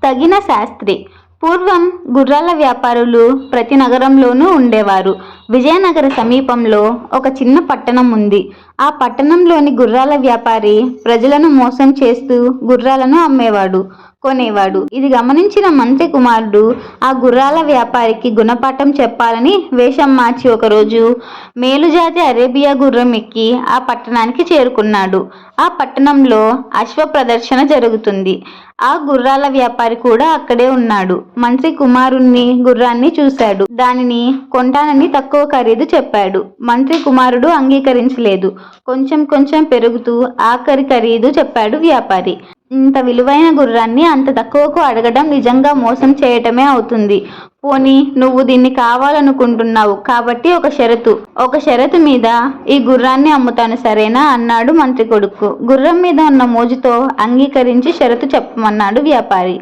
తగిన శాస్త్రి. పూర్వం గుర్రాల వ్యాపారులు ప్రతి నగరంలోనూ ఉండేవారు. విజయనగర సమీపంలో ఒక చిన్న పట్టణం ఉంది. ఆ పట్టణంలోని గుర్రాల వ్యాపారి ప్రజలను మోసం చేస్తూ గుర్రాలను అమ్మేవాడు, కొనేవాడు. ఇది గమనించిన మంత్రి కుమారుడు ఆ గుర్రాల వ్యాపారికి గుణపాఠం చెప్పాలని వేషం మార్చి ఒకరోజు మేలుజాతి అరేబియా గుర్రం ఎక్కి ఆ పట్టణానికి చేరుకున్నాడు. ఆ పట్టణంలో అశ్వ ప్రదర్శన జరుగుతుంది. ఆ గుర్రాల వ్యాపారి కూడా అక్కడే ఉన్నాడు. మంత్రి కుమారుణ్ణి గుర్రాన్ని చూశాడు. దానిని కొంటానని తక్కువ ఖరీదు చెప్పాడు. మంత్రి కుమారుడు అంగీకరించలేదు. కొంచెం కొంచెం పెరుగుతూ ఆఖరి ఖరీదు చెప్పాడు వ్యాపారి. ఇంత విలువైన గుర్రాన్ని అంత తక్కువకు అడగడం నిజంగా మోసం చేయటమే అవుతుంది. పోనీ నువ్వు దీన్ని కావాలనుకుంటున్నావు కాబట్టి ఒక షరతు మీద ఈ గుర్రాన్ని అమ్ముతాను, సరేనా అన్నాడు మంత్రి కొడుకు. గుర్రం మీద ఉన్న మోజుతో అంగీకరించి షరతు చెప్పమన్నాడు వ్యాపారి.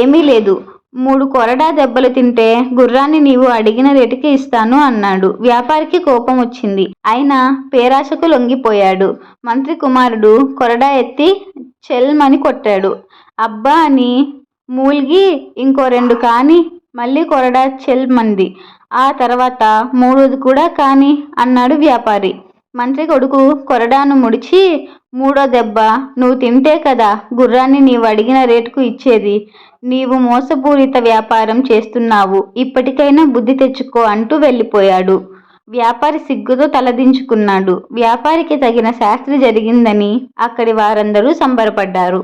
ఏమీ లేదు, 3 కొరడా దెబ్బలు తింటే గుర్రాన్ని నీవు అడిగిన రేటుకి ఇస్తాను అన్నాడు. వ్యాపారికి కోపం వచ్చింది. అయినా పేరాశకు లొంగిపోయాడు. మంత్రి కుమారుడు కొరడా ఎత్తి చెల్మని కొట్టాడు. అబ్బా అని మూల్గి ఇంకో 2 కాని మళ్ళీ కొరడా చెల్మంది. ఆ తర్వాత 3వది కూడా కాని అన్నాడు వ్యాపారి. మంత్రి కొడుకు కొరడాను ముడిచి, 3వ దెబ్బ నువ్వు తింటే కదా గుర్రాన్ని నీవు అడిగిన రేటుకు ఇచ్చేది. నీవు మోసపూరిత వ్యాపారం చేస్తున్నావు, ఇప్పటికైనా బుద్ధి తెచ్చుకో అంటూ వెళ్ళిపోయాడు. వ్యాపారి సిగ్గుతో తలదించుకున్నాడు. వ్యాపారికి తగిన శాస్త్రి జరిగిందని అక్కడి వారందరూ సంబరపడ్డారు.